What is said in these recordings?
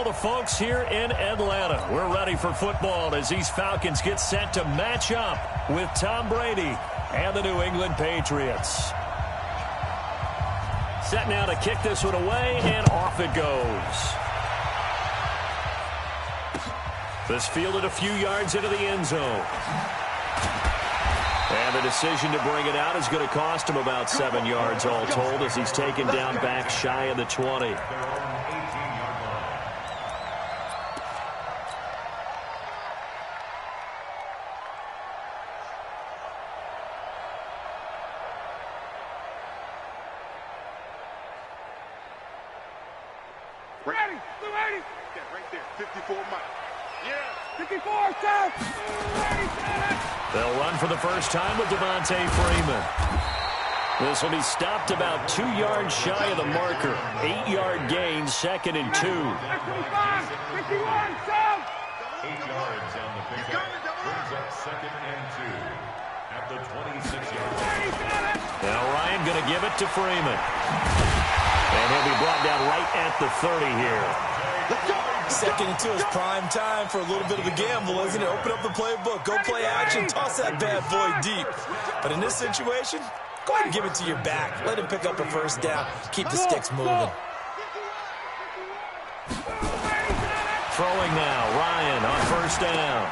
the folks here in Atlanta. We're ready for football as these Falcons get set to match up with Tom Brady and the New England Patriots. Set now to kick this one away, and off it goes. This fielded a few yards into the end zone. And the decision to bring it out is going to cost him about 7 yards all told as he's taken down back shy of the 20. Ready, yeah, right there, 54 Mike. Yeah, 54, stop. They'll run for the first time with Devontae Freeman. This will be stopped about 2 yards shy of the marker. 8-yard gain, 2nd and 2. 51, stop. 8 yards on the pickup. Brings up 2nd and 2 at the 26-yard line. Now Ryan going to give it to Freeman. And he'll be brought down right at the 30 here. Let's go. 2nd and 2 is prime time for a little bit of a gamble, isn't it? Open up the playbook, go play action, toss that bad boy deep. But in this situation, go ahead and give it to your back. Let him pick up a first down. Keep the sticks moving. Throwing now, Ryan on first down.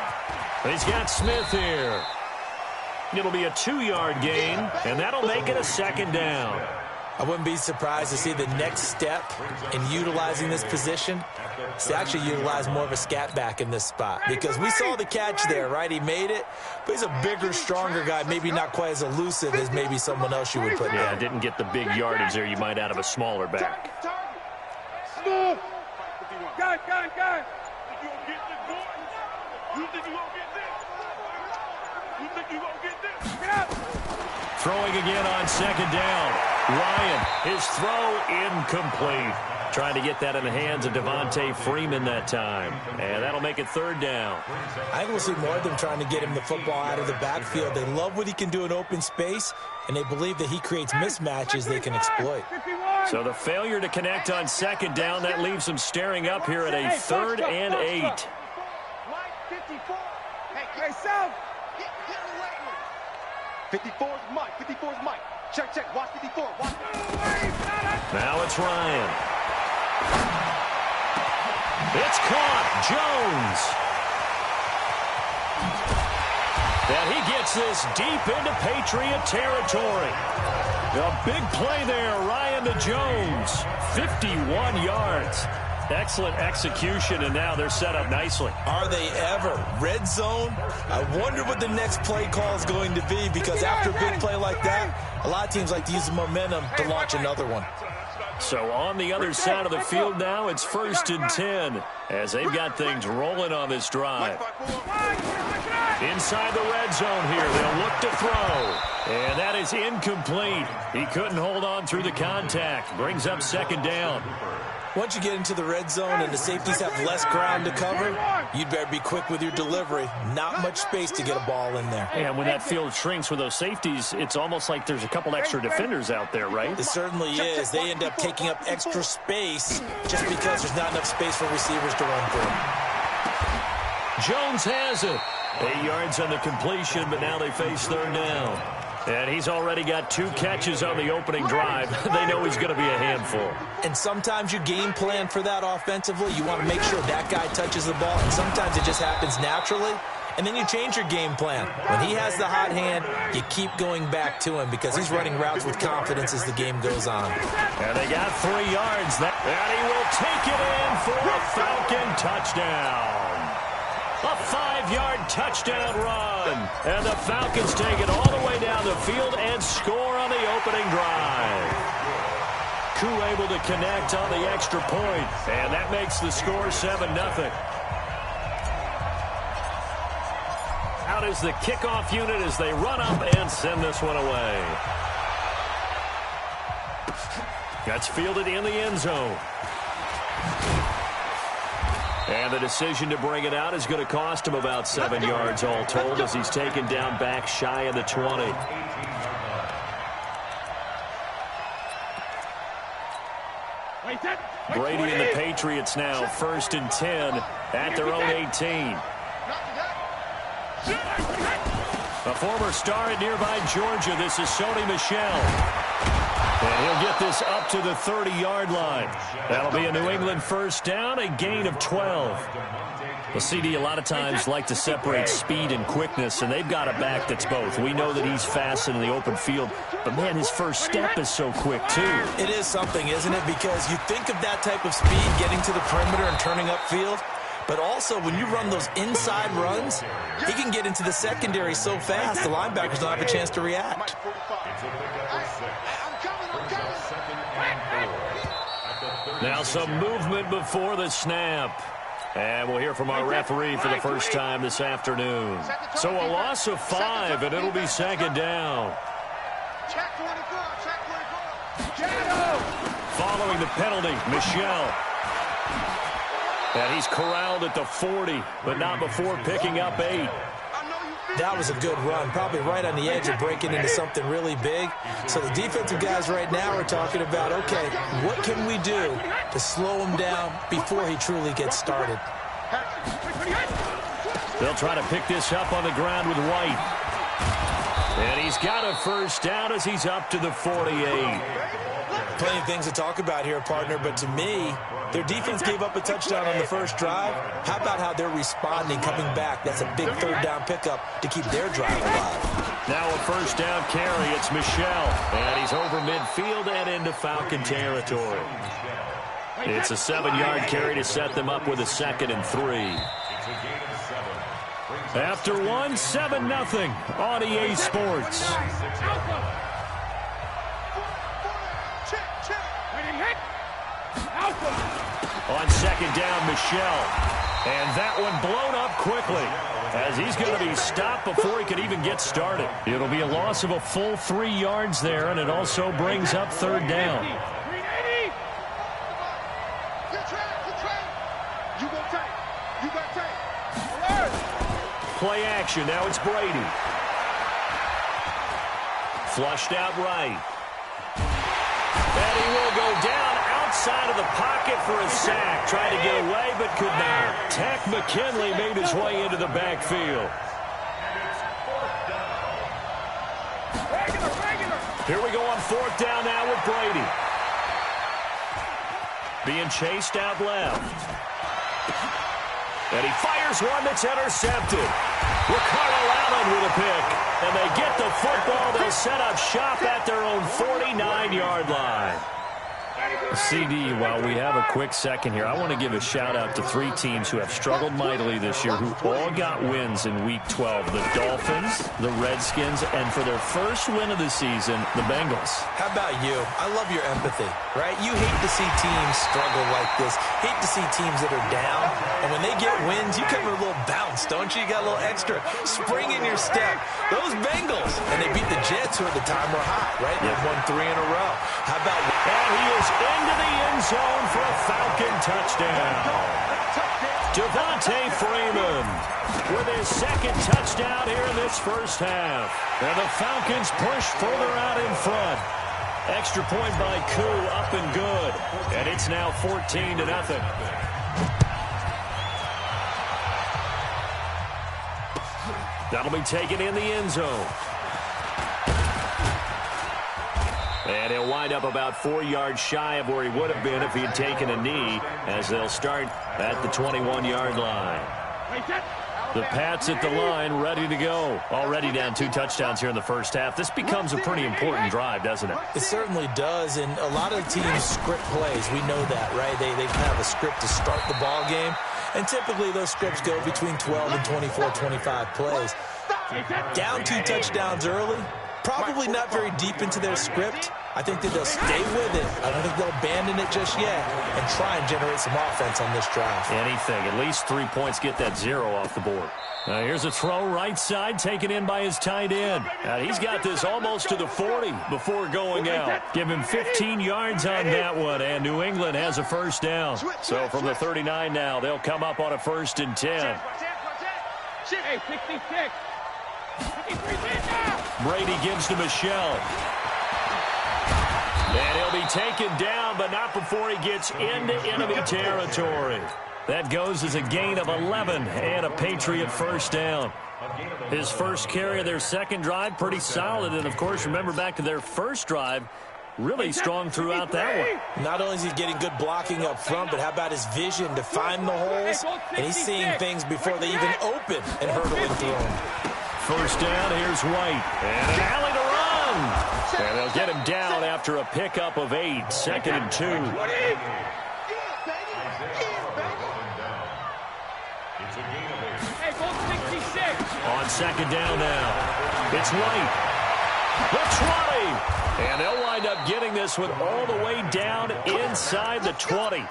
He's got Smith here. It'll be a 2-yard gain, and that'll make it a 2nd down. I wouldn't be surprised to see the next step in utilizing this position is to actually utilize more of a scat back in this spot. Because we saw the catch there, right? He made it, but he's a bigger, stronger guy, maybe not quite as elusive as maybe someone else you would put Yeah, down. didn't get the big yardage there you might out of a smaller back. Smooth. Got. You gonna get this, boy? You think you gonna get this? You think you gonna get this? Get up. Throwing again on 2nd down. Ryan, his throw incomplete. Trying to get that in the hands of Devontae Freeman that time. And that'll make it 3rd down. I think we'll see more of them trying to get him the football out of the backfield. They love what he can do in open space, and they believe that he creates mismatches they can exploit. So the failure to connect on 2nd down, that leaves them staring up here at a 3rd and 8. Mike, 54. Hey, South. Get away. 54 is Mike. 54 is Mike. Check. Watch 54. Watch. Now it's Ryan. It's caught. Jones. And he gets this deep into Patriot territory. A big play there, Ryan to Jones. 51 yards. Excellent execution, and now they're set up nicely. Are they ever? Red zone? I wonder what the next play call is going to be, because after a big play like that, a lot of teams like to use the momentum to launch another one. So on the other side of the field now, it's 1st and 10 as they've got things rolling on this drive. Inside the red zone here, they'll look to throw. And that is incomplete. He couldn't hold on through the contact. Brings up 2nd down. Once you get into the red zone and the safeties have less ground to cover, you'd better be quick with your delivery. Not much space to get a ball in there. And when that field shrinks with those safeties, it's almost like there's a couple extra defenders out there, right? It certainly is. They end up taking up extra space just because there's not enough space for receivers to run through. Jones has it. 8 yards on the completion, but now they face 3rd down. And he's already got 2 catches on the opening drive. They know he's going to be a handful. And sometimes you game plan for that offensively. You want to make sure that guy touches the ball, and sometimes it just happens naturally. And then you change your game plan. When he has the hot hand, you keep going back to him because he's running routes with confidence as the game goes on. And they got 3 yards. And he will take it in for a Falcon touchdown. A 5-yard touchdown run. And the Falcons take it all the way down the field and score on the opening drive. Koo able to connect on the extra point. And that makes the score 7-0. Out is the kickoff unit as they run up and send this one away. That's fielded in the end zone. And the decision to bring it out is going to cost him about 7 yards all told as he's taken down back shy of the 20. Brady and the Patriots now 1st and 10 at their own 18. A former star at nearby Georgia, this is Sony Michel. And he'll get this up to the 30-yard line. That'll be a New England first down, a gain of 12. Well, CD, a lot of times like to separate speed and quickness, and they've got a back that's both. We know that he's fast in the open field, but, man, his first step is so quick, too. It is something, isn't it? Because you think of that type of speed, getting to the perimeter and turning upfield, but also when you run those inside runs, he can get into the secondary so fast, the linebackers don't have a chance to react. Now some movement before the snap. And we'll hear from our referee for the first time this afternoon. So a loss of 5, and it'll be 2nd down. Following the penalty, Michel. And he's corralled at the 40, but not before picking up 8. That was a good run, probably right on the edge of breaking into something really big. So the defensive guys right now are talking about, okay, what can we do to slow him down before he truly gets started? They'll try to pick this up on the ground with White. And he's got a first down as he's up to the 48. Plenty of things to talk about here, partner, but to me, their defense gave up a touchdown on the first drive. How about how they're responding, coming back? That's a big third down pickup to keep their drive alive. Now a first down carry. It's Michel. And he's over midfield and into Falcon territory. It's a 7-yard carry to set them up with a 2nd and 3. After 1, 7-0 on EA Sports. On 2nd down, Michel. And that one blown up quickly as he's going to be stopped before he could even get started. It'll be a loss of a full 3 yards there, and it also brings up 3rd down. Play action. Now it's Brady. Flushed out right. And he will go down outside of the pocket for a sack. Tried to get away, but could not. Tack McKinley made his way into the backfield. Here we go on 4th down now with Brady. Being chased out left. And he fires one that's intercepted. Ricardo Allen with a pick. And they get the football. They'll set up shop at their own 49-yard line. CD, while we have a quick second here, I want to give a shout-out to 3 teams who have struggled mightily this year, who all got wins in Week 12. The Dolphins, the Redskins, and for their first win of the season, the Bengals. How about you? I love your empathy, right? You hate to see teams struggle like this. Hate to see teams that are down. And when they get wins, you come with a little bounce, don't you? You got a little extra spring in your step. Those Bengals, and they beat the Jets, who at the time were hot, right? They've won 3 in a row. How about... And he is into the end zone for a Falcon touchdown. Devontae Freeman with his 2nd touchdown here in this first half. And the Falcons push further out in front. Extra point by Koo, up and good. And it's now 14-0. That'll be taken in the end zone. And he'll wind up about 4 yards shy of where he would have been if he had taken a knee, as they'll start at the 21-yard line. The Pats at the line, ready to go. Already down 2 touchdowns here in the first half. This becomes a pretty important drive, doesn't it? It certainly does, and a lot of teams script plays. We know that, right? They have a script to start the ball game, and typically those scripts go between 12 and 24, 25 plays. Down 2 touchdowns early, probably not very deep into their script. I think that they'll stay with it. I don't think they'll abandon it just yet and try and generate some offense on this drive. Anything. At least 3 points, get that 0 off the board. Now here's a throw right side, taken in by his tight end. He's got this almost to the 40 before going out. Give him 15 yards on that one, and New England has a first down. So from the 39 now, they'll come up on a 1st and 10. Hey, 66. Brady gives to Michel. And he'll be taken down, but not before he gets into enemy territory. That goes as a gain of 11 and a Patriot first down. His first carry of their second drive, pretty solid. And, of course, remember back to their first drive, really strong throughout that one. Not only is he getting good blocking up front, but how about his vision to find the holes? And he's seeing things before they even open and hurdling through them. First down, here's White. And an alley to run. And they'll get him down after a pickup of 8, 2nd and 2. On second down now, it's White. The 20. And they'll wind up getting this one all the way down inside the 20.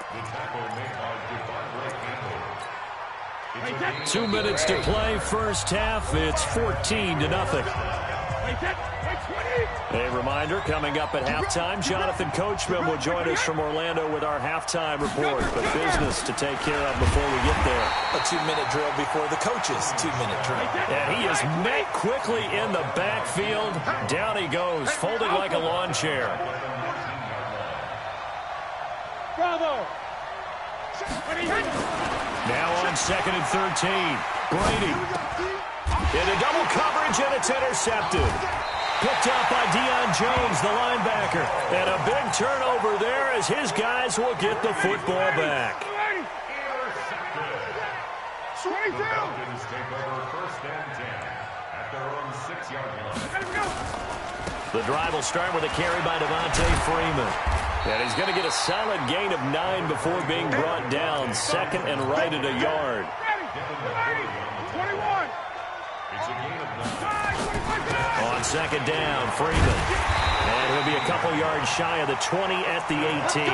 2 minutes to play, first half. It's 14-0. A reminder, coming up at halftime, Jonathan Coachman will join us from Orlando with our halftime report. But business to take care of before we get there. A 2-minute drill before the coach's 2-minute drill. And he is met quickly in the backfield. Down he goes, folded like a lawn chair. Bravo! Now on 2nd and 13. Brady. Into double coverage, and it's intercepted. Picked up by Deion Jones, the linebacker. And a big turnover there as his guys will get the football back. Falcons take over 1st and 10 at their own 6-yard line. The drive will start with a carry by Devontae Freeman. And he's going to get a solid gain of 9 before being brought down. 2nd and right at a yard. 21. It's a gain of 9. On 2nd down, Freeman. And he'll be a couple yards shy of the 20 at the 18.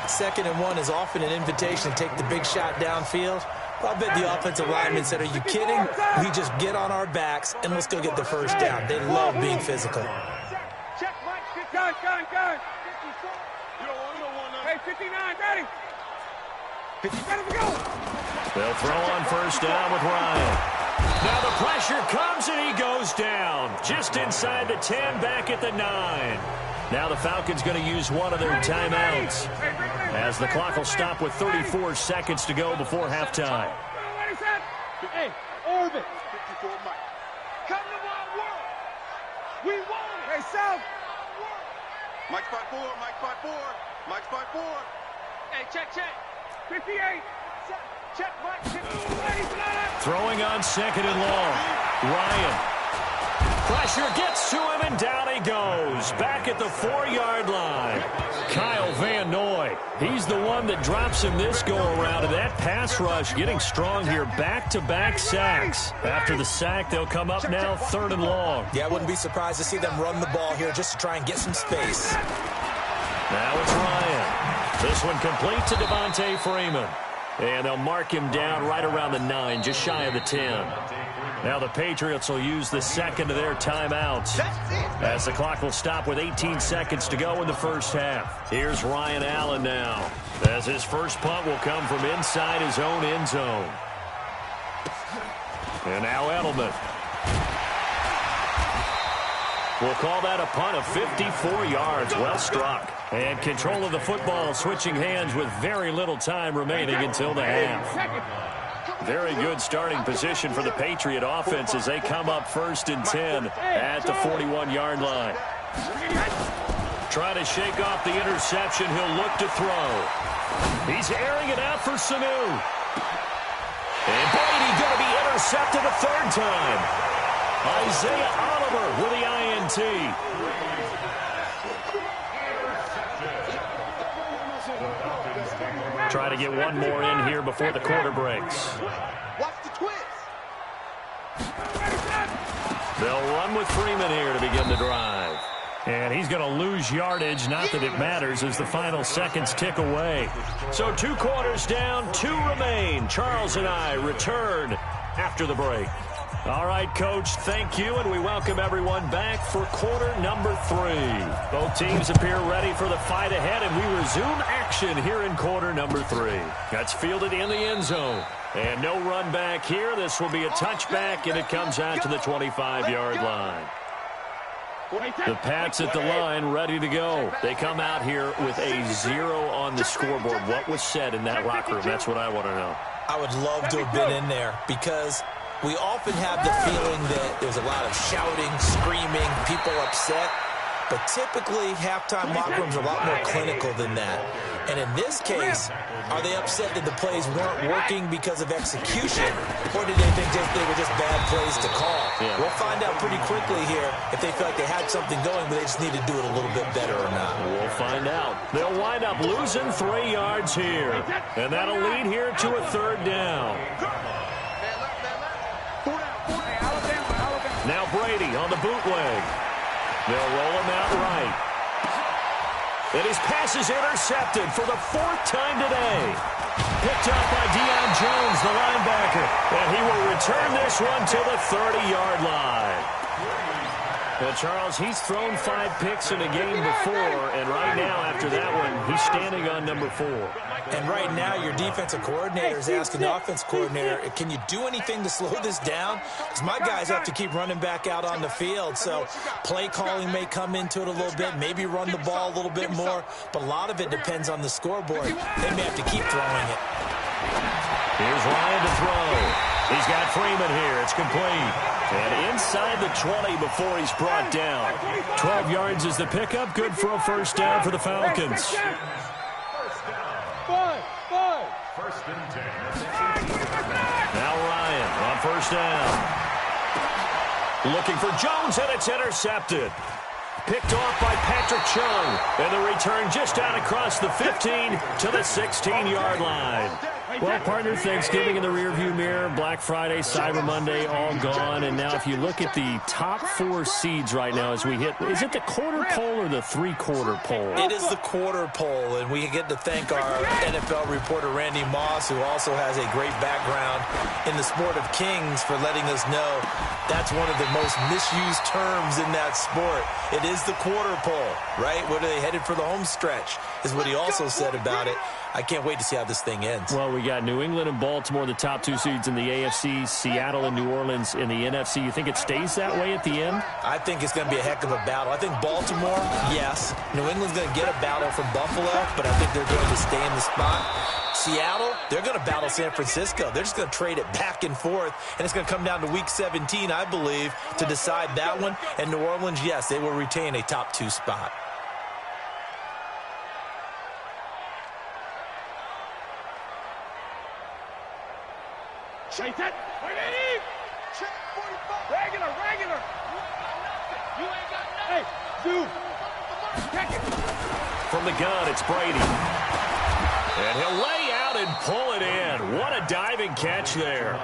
2nd and 1 is often an invitation to take the big shot downfield. I bet the offensive lineman said, are you kidding? We just get on our backs and let's go get the first down. They love being physical. Check, Mike. Gun. Hey, 59, ready. Ready to go. They'll throw on first down with Ryan. Now the pressure comes and he goes down. Just inside the 10, back at the 9. Now the Falcons going to use one of their timeouts as the clock will stop with 34 seconds to go before halftime. Hey, orbit. 54, Mike. Come to my world. We want it. Hey, South. Mike spot 4, Mike spot 4, Mike spot 4. Hey, check. 58. Check, Mike. 58. Throwing on 2nd and long. Ryan. Pressure gets to him, and down he goes. Back at the 4-yard line. Kyle Van Noy. He's the one that drops him this go-around, and that pass rush getting strong here. Back-to-back sacks. After the sack, they'll come up now 3rd and long. Yeah, I wouldn't be surprised to see them run the ball here just to try and get some space. Now it's Ryan. This one complete to Devontae Freeman. And they'll mark him down right around the 9, just shy of the 10. Now the Patriots will use the second of their timeouts as the clock will stop with 18 seconds to go in the first half. Here's Ryan Allen now as his first punt will come from inside his own end zone. And now Edelman. We'll call that a punt of 54 yards. Well struck. And control of the football switching hands with very little time remaining until the half. Very good starting position for the Patriot offense as they come up 1st and 10 at the 41-yard line. Trying to shake off the interception. He'll look to throw. He's airing it out for Sanu. And Brady going to be intercepted a 3rd time. Isaiah Oliver with the INT. Try to get one more in here before the quarter breaks. Watch the twist. They'll run with Freeman here to begin the drive. And he's going to lose yardage. Not that it matters as the final seconds tick away. So 2 quarters down, 2 remain. Charles and I return after the break. All right, Coach, thank you, and we welcome everyone back for quarter number 3. Both teams appear ready for the fight ahead, and we resume action here in quarter number 3. That's fielded in the end zone. And no run back here. This will be a touchback, and it comes out to the 25-yard line. The Pats at the line, ready to go. They come out here with a 0 on the scoreboard. What was said in that locker room? That's what I want to know. I would love to have been in there because we often have the feeling that there's a lot of shouting, screaming, people upset. But typically, halftime locker rooms are a lot more clinical than that. And in this case, are they upset that the plays weren't working because of execution, or did they think they were just bad plays to call? Yeah. We'll find out pretty quickly here if they feel like they had something going, but they just need to do it a little bit better or not. We'll find out. They'll wind up losing 3 yards here. And that'll lead here to a 3rd down. Now Brady on the bootleg. They'll roll him out right. And his pass is intercepted for the 4th time today. Picked up by Deion Jones, the linebacker. And he will return this one to the 30-yard line. Well, Charles, he's thrown 5 picks in a game before, and right now, after that one, he's standing on number 4. And right now, your defensive coordinator is asking the offense coordinator, can you do anything to slow this down? Because my guys have to keep running back out on the field, so play calling may come into it a little bit, maybe run the ball a little bit more, but a lot of it depends on the scoreboard. They may have to keep throwing it. Here's Ryan to throw. He's got Freeman here. It's complete. And inside the 20 before he's brought down. 12 yards is the pickup. Good for a 1st down for the Falcons. First and 10. Now Ryan on 1st down. Looking for Jones, and it's intercepted. Picked off by Patrick Chung. And the return just out across the 15 to the 16-yard line. Well, partner, Thanksgiving in the rearview mirror, Black Friday, Cyber Monday, all gone. And now if you look at the top 4 seeds right now as we hit, is it the quarter pole or the 3/4 pole? It is the quarter pole, and we get to thank our NFL reporter, Randy Moss, who also has a great background in the sport of kings, for letting us know that's one of the most misused terms in that sport. It is the quarter pole, right? What are they headed for the home stretch, is what he also said about it. I can't wait to see how this thing ends. Well, we got New England and Baltimore, the top 2 seeds in the AFC, Seattle and New Orleans in the NFC. You think it stays that way at the end? I think it's going to be a heck of a battle. I think Baltimore, yes. New England's going to get a battle from Buffalo, but I think they're going to stay in the spot. Seattle, they're going to battle San Francisco. They're just going to trade it back and forth, and it's going to come down to Week 17, I believe, to decide that one. And New Orleans, yes, they will retain a top 2 spot. Check that. Check 45. Regular. You ain't got nothing. Hey, dude. Check it. From the gun, it's Brady. And he'll lay out and pull it in. What a diving catch there.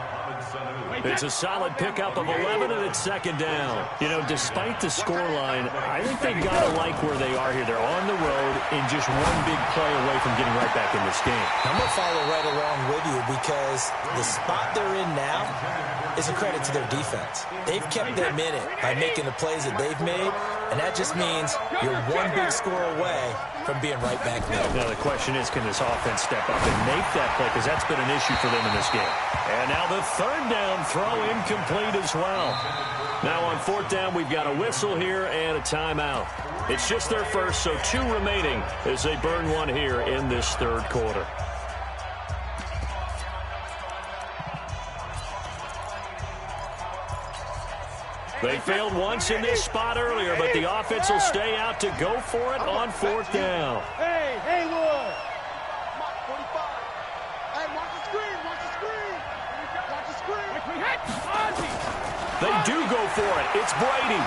It's a solid pickup of 11, and it's 2nd down. You know, despite the scoreline, I think they've got to like where they are here. They're on the road and just one big play away from getting right back in this game. I'm going to follow right along with you because the spot they're in now is a credit to their defense. They've kept them in it by making the plays that they've made, and that just means you're one big score away from being right back there. Now, the question is, can this offense step up and make that play? Because that's been an issue for them in this game. And now the 3rd down throw incomplete as well. Now on 4th down, we've got a whistle here and a timeout. It's just their first, so 2 remaining as they burn one here in this 3rd quarter. They failed once in this spot earlier, but the offense will stay out to go for it on 4th down. Hey, Haywood. 45. Hey, watch the screen. Watch the screen. They do go for it. It's Brady.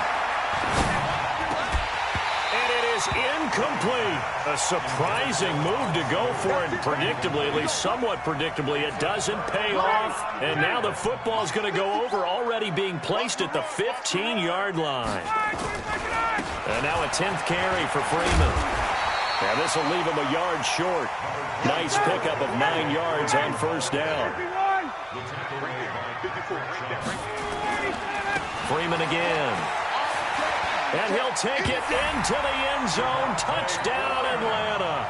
And it is incomplete. A surprising move to go for it. Predictably, at least somewhat predictably, it doesn't pay off. And now the football is going to go over, already being placed at the 15-yard line. And now a 10th carry for Freeman. And this will leave him a yard short. Nice pickup of 9 yards on 1st down. Freeman again. And he'll take it into the end zone. Touchdown, Atlanta.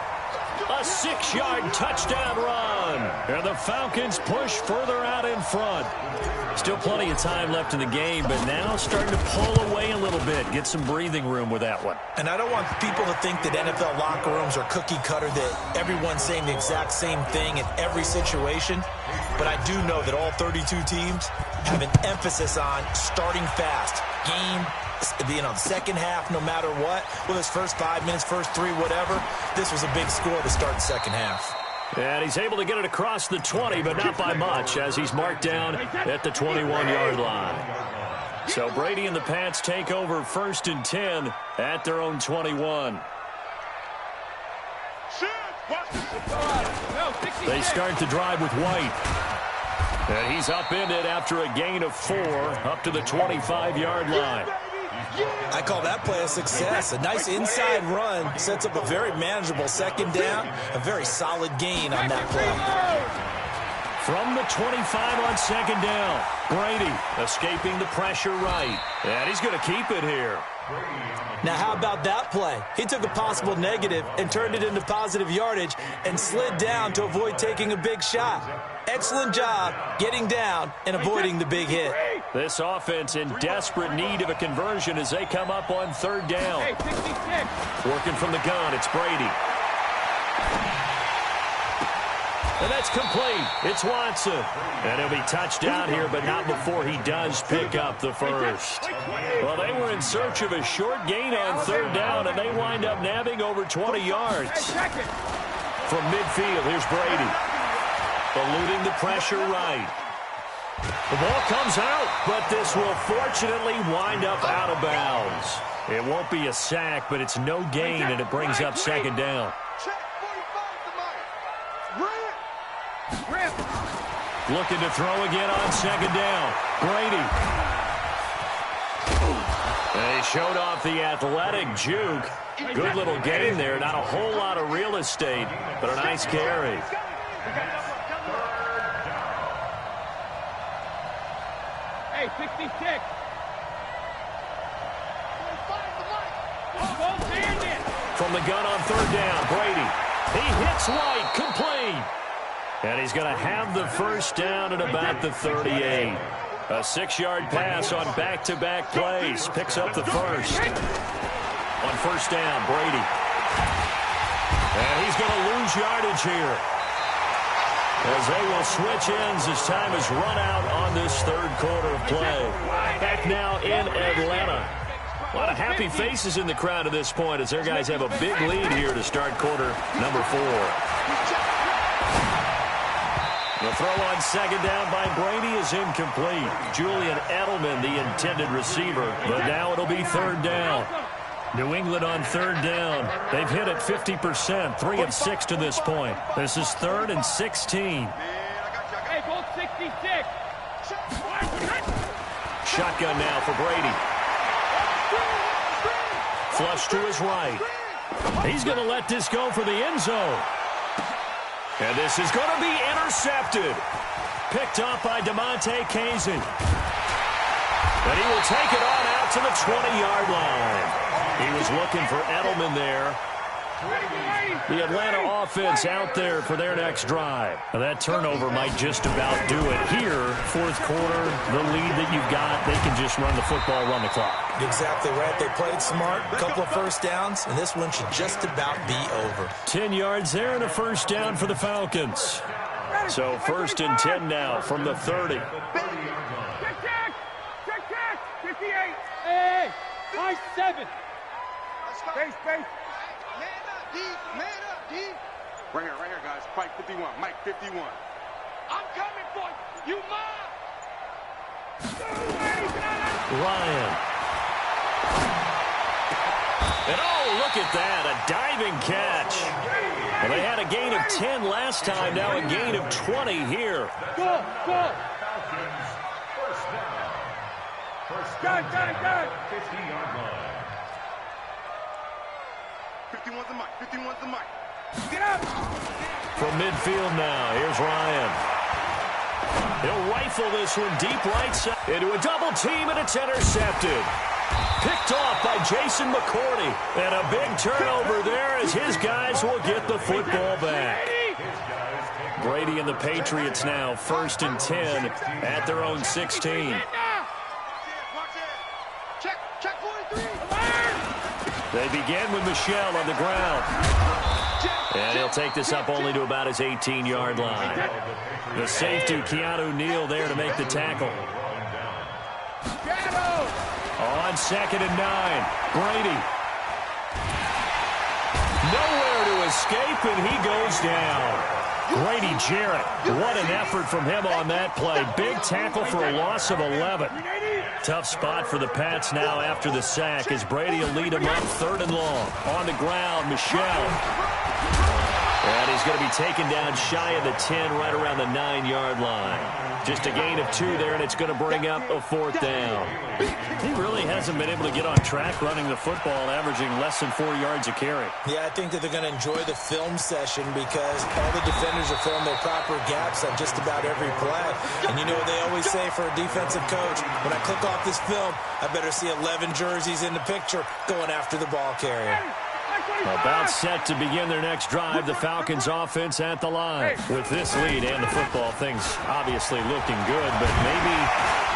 A 6-yard touchdown run. And And the Falcons push further out in front. Still plenty of time left in the game, but now starting to pull away a little bit. Get some breathing room with that one. And I don't want people to think that NFL locker rooms are cookie cutter, that everyone's saying the exact same thing in every situation. But I do know that all 32 teams have an emphasis on starting fast. The second half, no matter what, whether it's first 5 minutes, first 3, whatever, this was a big score to start the second half. And he's able to get it across the 20, but not by much, as he's marked down at the 21-yard line. So Brady and the Pats take over 1st and 10 at their own 21. They start the drive with White. And he's upended after a gain of 4 up to the 25-yard line. I call that play a success. A nice inside run sets up a very manageable second down, a very solid gain on that play. From the 25 on second down, Brady escaping the pressure right. And he's going to keep it here. Now, how about that play? He took a possible negative and turned it into positive yardage and slid down to avoid taking a big shot. Excellent job getting down and avoiding the big hit. This offense in desperate need of a conversion as they come up on 3rd down. Working from the gun, it's Brady. And that's complete. It's Watson. And he'll be touched down here, but not before he does pick up the first. Well, they were in search of a short gain on 3rd down, and they wind up nabbing over 20 yards. From midfield, here's Brady. Eluding the pressure right. The ball comes out, but this will fortunately wind up out of bounds. It won't be a sack, but it's no gain, and it brings up 2nd down. Looking to throw again on 2nd down. Brady. And he showed off the athletic juke. Good little gain there. Not a whole lot of real estate, but a nice carry. Hey, 66. From the gun on 3rd down, Brady. He hits White, complete. And he's going to have the first down at about the 38. A 6-yard pass on back-to-back plays. Picks up the first. On 1st down, Brady. And he's going to lose yardage here, as they will switch ends as time is run out on this 3rd quarter of play. Back now in Atlanta. A lot of happy faces in the crowd at this point as their guys have a big lead here to start quarter number 4. The throw on 2nd down by Brady is incomplete. Julian Edelman, the intended receiver, but now it'll be 3rd down. New England on 3rd down. They've hit it 50%, 3 of 6 to this point. This is 3rd and 16. Hey, both 66. Shotgun now for Brady. Flush to his right. He's going to let this go for the end zone. And this is going to be intercepted. Picked up by DeMonte Casey. And he will take it on out to the 20-yard line. He was looking for Edelman there. The Atlanta offense out there for their next drive. Now that turnover might just about do it here. 4th quarter, the lead that you've got, they can just run the football, run the clock. Exactly right. They played smart, a couple of first downs, and this one should just about be over. 10 yards there and a first down for the Falcons. So 1st and 10 now from the 30. Check, 58. Hey, 5-7. Space. Man up, D. Right here, guys. Fight 51. Mike 51. I'm coming for you. You mine. Ryan. And oh, look at that. A diving catch. Well, they had a gain of 10 last time. Now a gain of 20 here. Go. Got it. 50-yard line. 51's the mic. 51's the mic. Get up. From midfield now, here's Ryan. He'll rifle this one deep right side into a double team, and it's intercepted. Picked off by Jason McCourty. And a big turnover there as his guys will get the football back. Brady and the Patriots now 1st and 10 at their own 16. They begin with Michel on the ground. And he'll take this up only to about his 18-yard line. The safety, Keanu Neal, there to make the tackle. On 2nd and 9, Brady. Nowhere to escape, and he goes down. Grady Jarrett, what an effort from him on that play. Big tackle for a loss of 11. Tough spot for the Pats now after the sack as Brady will lead him up 3rd and long. On the ground, Michel. And he's going to be taken down shy of the 10, right around the 9-yard line. Just a gain of 2 there, and it's going to bring up a 4th down. He really hasn't been able to get on track running the football, averaging less than 4 yards a carry. Yeah, I think that they're going to enjoy the film session because all the defenders are filling their proper gaps on just about every play. And you know what they always say for a defensive coach? When I click off this film, I better see 11 jerseys in the picture going after the ball carrier. About set to begin their next drive, the Falcons offense at the line. With this lead and the football, things obviously looking good, but maybe,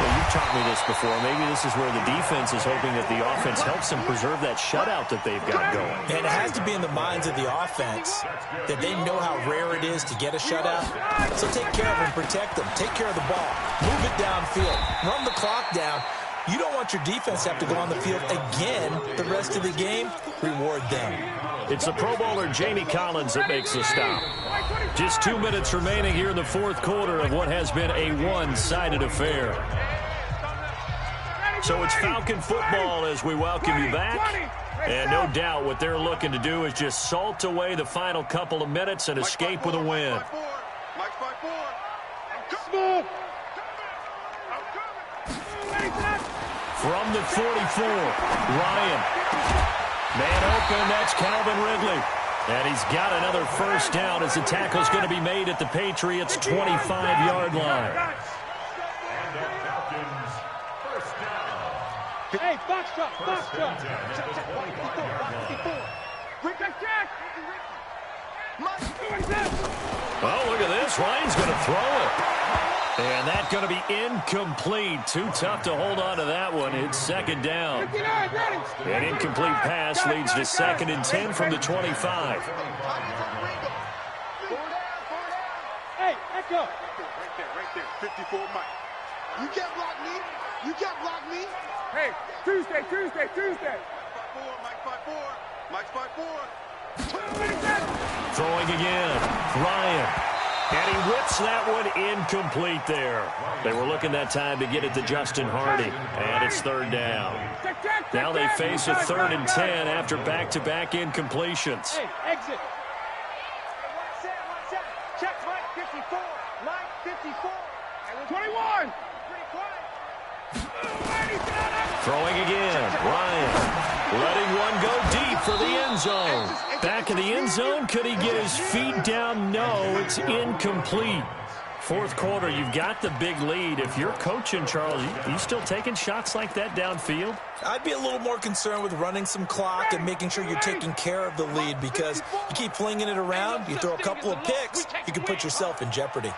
well, you've taught me this before, maybe this is where the defense is hoping that the offense helps them preserve that shutout that they've got going. And it has to be in the minds of the offense that they know how rare it is to get a shutout. So take care of them, protect them, take care of the ball, move it downfield, run the clock down. You don't want your defense to have to go on the field again the rest of the game. Reward them. It's the Pro Bowler Jamie Collins that makes the stop. Just 2 minutes remaining here in the 4th quarter of what has been a one-sided affair. So it's Falcon football as we welcome you back. And no doubt what they're looking to do is just salt away the final couple of minutes and escape with a win. From the 44, Ryan. Man open, that's Calvin Ridley. And he's got another 1st down as the tackle's going to be made at the Patriots' 25-yard line. Hey, box truck. Oh, look at this. Ryan's going to throw it. And that's going to be incomplete. Too tough to hold on to that one. It's 2nd down. An incomplete pass leads to 2nd and 10 from the 25. Hey, echo. Right there. 54 Mike. You can't block me. Hey, Tuesday. Mike's 5-4. Throwing again. Ryan. And he whips that one incomplete there. They were looking that time to get it to Justin Hardy. And it's 3rd down. Now they face a 3rd and 10 after back-to-back incompletions. Hey, exit. Check Mike 54. Mike 54. 21. Throwing again. Ryan letting one go deep for the end zone. Back in the end zone. Could he get his feet down? No, it's incomplete. 4th quarter, you've got the big lead. If you're coaching, Charles, you still taking shots like that downfield? I'd be a little more concerned with running some clock and making sure you're taking care of the lead because you keep flinging it around, you throw a couple of picks, you can put yourself in jeopardy.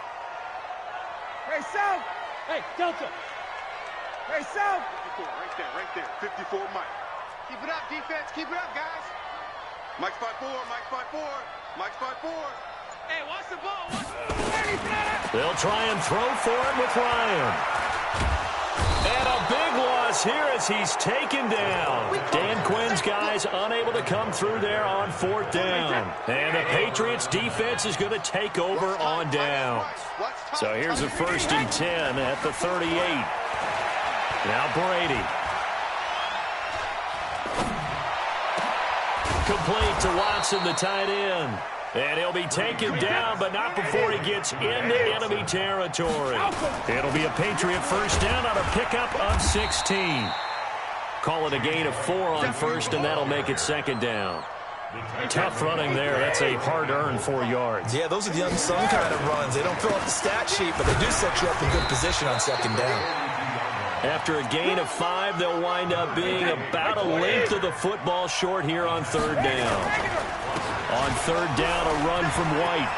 Hey, South. Hey, Delta. Hey, South. Right there. 54 Mike. Keep it up, defense. Keep it up, guys. Mike's 5-4. Hey, watch the ball. They'll try and throw for it with Ryan. And a big loss here as he's taken down. Dan Quinn's guys unable to come through there on 4th down. And the Patriots defense is going to take over on down. So here's a 1st and 10 at the 38. Now Brady. Complete to Watson, the tight end. And he'll be taken down, but not before he gets into enemy territory. It'll be a Patriot 1st down on a pickup of 16. Call it a gain of 4 on 1st, and that'll make it 2nd down. Tough running there. That's a hard-earned 4 yards. Yeah, those are the unsung kind of runs. They don't fill up the stat sheet, but they do set you up in good position on 2nd down. After a gain of 5, they'll wind up being about a length of the football short here on 3rd down. On 3rd down, a run from White.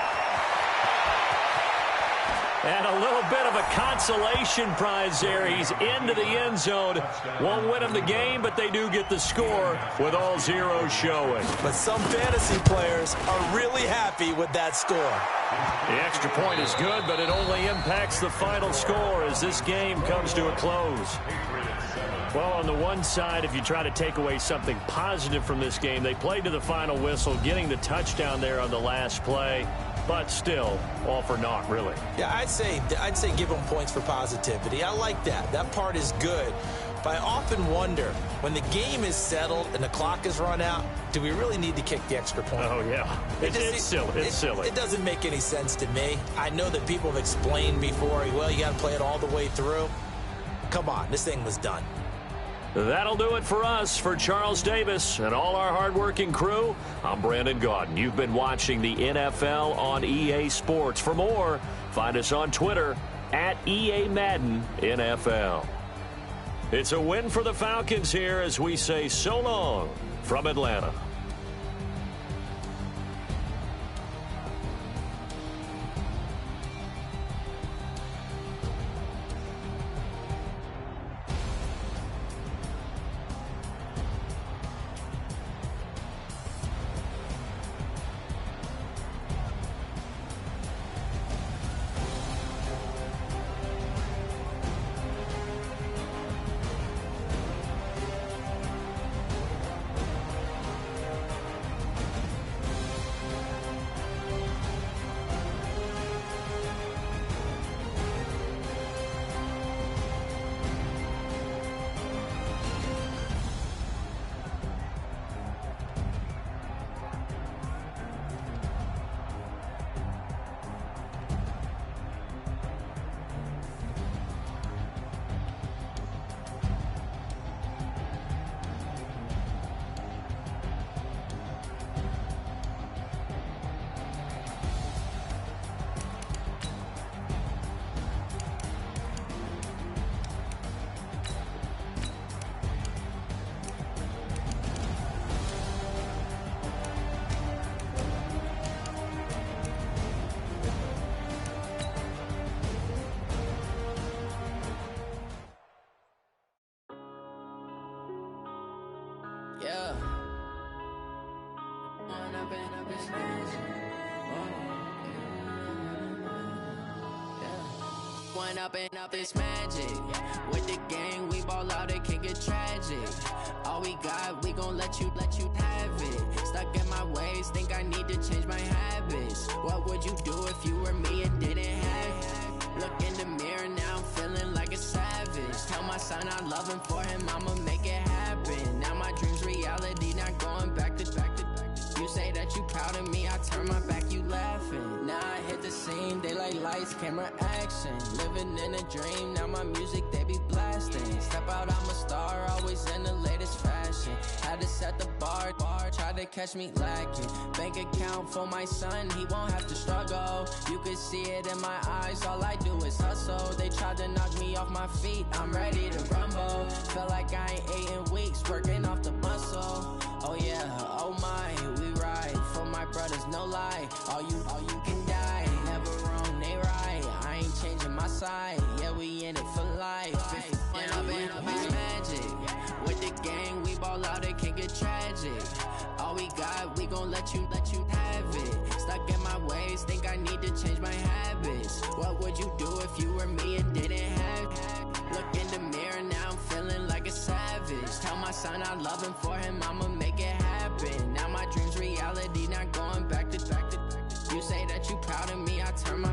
And a little bit of a consolation prize there. He's into the end zone. Won't win him the game, but they do get the score with all zeros showing. But some fantasy players are really happy with that score. The extra point is good, but it only impacts the final score as this game comes to a close. Well, on the one side, if you try to take away something positive from this game, they played to the final whistle, getting the touchdown there on the last play. But still, all for naught, really. Yeah, I'd say give them points for positivity. I like that. That part is good. But I often wonder, when the game is settled and the clock is run out, do we really need to kick the extra point? Oh, yeah. It's silly. It's silly. It doesn't make any sense to me. I know that people have explained before, well, you got to play it all the way through. Come on, this thing was done. That'll do it for us. For Charles Davis and all our hardworking crew, I'm Brandon Gaudin. You've been watching the NFL on EA Sports. For more, find us on Twitter at EA Madden NFL. It's a win for the Falcons here as we say so long from Atlanta. Yeah. One up and up is magic. With the gang, we ball out, it can get tragic. All we got, we gon' let you have it. Stuck in my ways, think I need to change my habits. What would you do if you were me and didn't have it? Look in the mirror, now I'm feeling like a savage. Tell my son I love him, for him I'ma make it happen. Now my dream's reality, not going back to. You say that you proud of me, I turn my back, you laughing. Now I hit the scene, they like lights, camera, action. Living in a dream, now my music, they be blasting. Step out, I'm a star, always in the latest fashion. Had to set the bar, try to catch me lacking. Bank account for my son, he won't have to struggle. You could see it in my eyes, all I do is hustle. They tried to knock me off my feet, I'm ready to rumble. Feel like I ain't ate in weeks, working off the muscle. Oh yeah, oh my, we ride for my brothers, no lie. All you can die, never wrong, they right. I ain't changing my side, yeah, we in it for life. When up and up is magic. With the gang, we ball out, it can get tragic. All we got, we gon' let you have it. Stuck in my ways, think I need to change my habits. What would you do if you were me and didn't have it? Look in the mirror, now I'm feeling like a savage. Tell my son I love him, for him I'ma make it happen. Now my dream's reality, not going back to. You say that you proud of me, I turn my